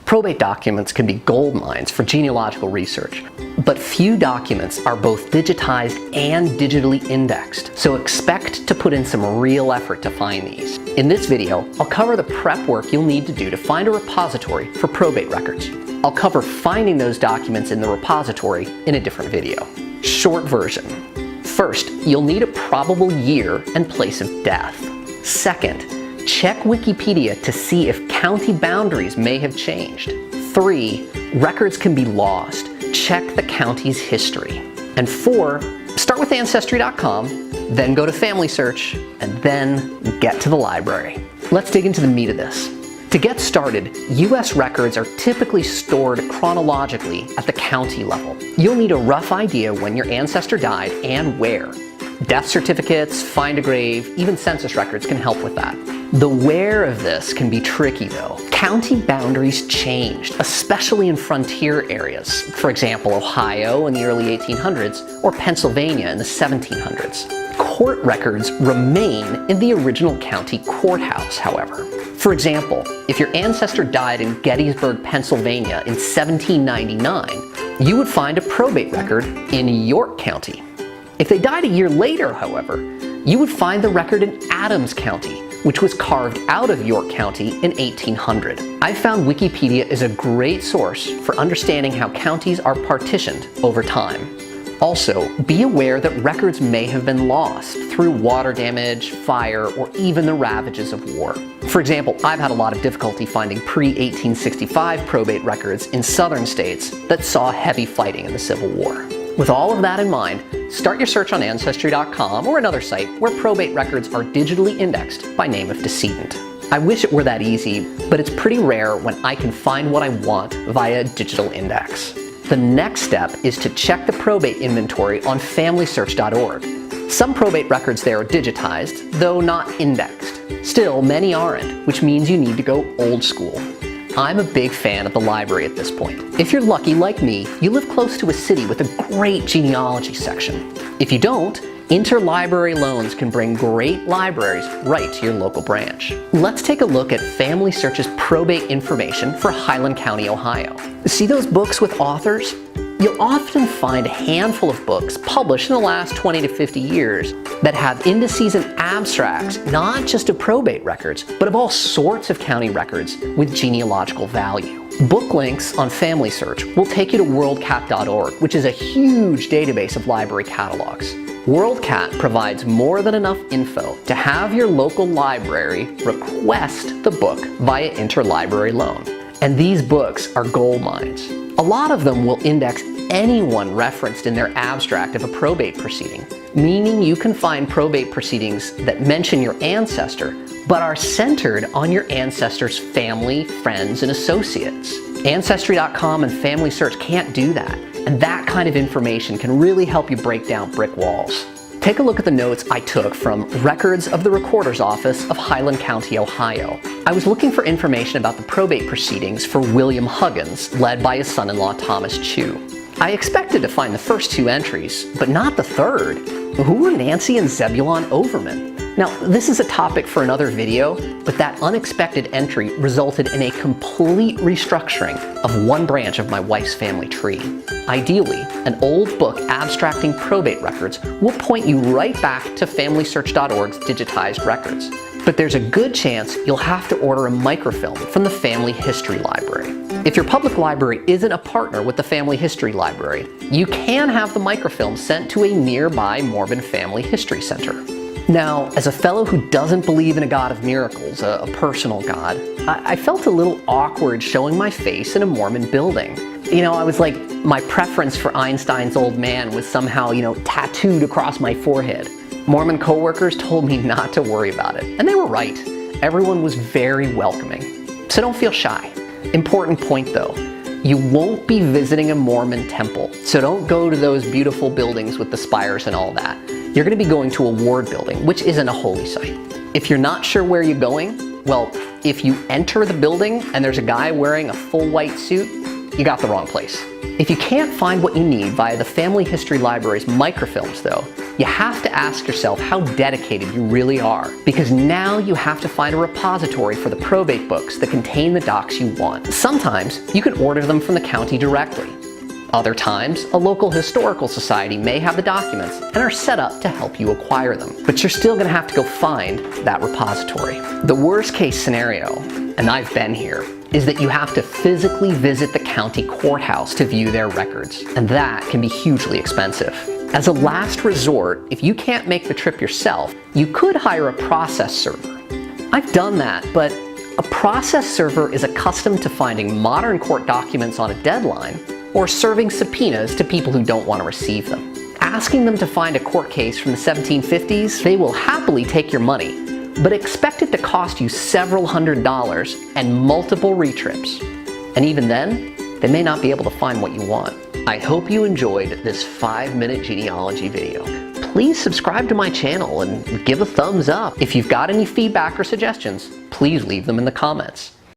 Probate documents can be gold mines for genealogical research, but few documents are both digitized and digitally indexed, so expect to put in some real effort to find these. In this video, I'll cover the prep work you'll need to do to find a repository for probate records. I'll cover finding those documents in the repository in a different video. Short version. First, you'll need a probable year and place of death. Second, check Wikipedia to see if county boundaries may have changed. 3. Records can be lost. Check the county's history. And 4. Start with Ancestry.com, then go to Family Search, and then get to the library. Let's dig into the meat of this. To get started, U.S. records are typically stored chronologically at the county level. You'll need a rough idea when your ancestor died and where. Death certificates, find a grave, even census records can help with that. The where of this can be tricky though. County boundaries changed, especially in frontier areas. For example, Ohio in the early 1800s or Pennsylvania in the 1700s. Court records remain in the original county courthouse, however. For example, if your ancestor died in Gettysburg, Pennsylvania in 1799, you would find a probate record in York County. If they died a year later, however, you would find the record in Adams County, which was carved out of York County in 1800. I found Wikipedia is a great source for understanding how counties are partitioned over time. Also, be aware that records may have been lost through water damage, fire, or even the ravages of war. For example, I've had a lot of difficulty finding pre-1865 probate records in southern states that saw heavy fighting in the Civil War. With all of that in mind, start your search on Ancestry.com or another site where probate records are digitally indexed by name of decedent. I wish it were that easy, but it's pretty rare when I can find what I want via a digital index. The next step is to check the probate inventory on FamilySearch.org. Some probate records there are digitized, though not indexed. Still, many aren't, which means you need to go old school. I'm a big fan of the library at this point. If you're lucky like me, you live close to a city with a great genealogy section. If you don't, interlibrary loans can bring great libraries right to your local branch. Let's take a look at Family Search's probate information for Highland County, Ohio. See those books with authors? You'll often find a handful of books published in the last 20 to 50 years that have indices and abstracts, not just of probate records, but of all sorts of county records with genealogical value. Book links on Family Search will take you to worldcat.org, which is a huge database of library catalogs. WorldCat provides more than enough info to have your local library request the book via interlibrary loan. And these books are gold mines. A lot of them will index anyone referenced in their abstract of a probate proceeding, meaning you can find probate proceedings that mention your ancestor, but are centered on your ancestor's family, friends, and associates. Ancestry.com and Family Search can't do that, and that kind of information can really help you break down brick walls. Take a look at the notes I took from Records of the Recorder's Office of Highland County, Ohio. I was looking for information about the probate proceedings for William Huggins, led by his son-in-law Thomas Chew. I expected to find the first 2 entries, but not the third. Who were Nancy and Zebulon Overman? Now, this is a topic for another video, but that unexpected entry resulted in a complete restructuring of one branch of my wife's family tree. Ideally, an old book abstracting probate records will point you right back to FamilySearch.org's digitized records. But there's a good chance you'll have to order a microfilm from the Family History Library. If your public library isn't a partner with the Family History Library, you can have the microfilm sent to a nearby Mormon Family History Center. Now, as a fellow who doesn't believe in a God of miracles, a personal God, I felt a little awkward showing my face in a Mormon building. You know, I was like, my preference for Einstein's old man was somehow, tattooed across my forehead. Mormon coworkers told me not to worry about it, and they were right. Everyone was very welcoming, so don't feel shy. Important point though, you won't be visiting a Mormon temple, so don't go to those beautiful buildings with the spires and all that. You're going to be going to a ward building, which isn't a holy site. If you're not sure where you're going, well, if you enter the building and there's a guy wearing a full white suit, you got the wrong place. If you can't find what you need via the Family History Library's microfilms though, you have to ask yourself how dedicated you really are, because now you have to find a repository for the probate books that contain the docs you want. Sometimes you can order them from the county directly. Other times, a local historical society may have the documents and are set up to help you acquire them. But you're still going to have to go find that repository. The worst case scenario, and I've been here, is that you have to physically visit the county courthouse to view their records, and that can be hugely expensive. As a last resort, if you can't make the trip yourself, you could hire a process server. I've done that, but a process server is accustomed to finding modern court documents on a deadline or serving subpoenas to people who don't want to receive them. Asking them to find a court case from the 1750s, they will happily take your money, but expect it to cost you several $100s and multiple retrips. And even then, they may not be able to find what you want. I hope you enjoyed this 5-minute genealogy video. Please subscribe to my channel and give a thumbs up. If you've got any feedback or suggestions, please leave them in the comments.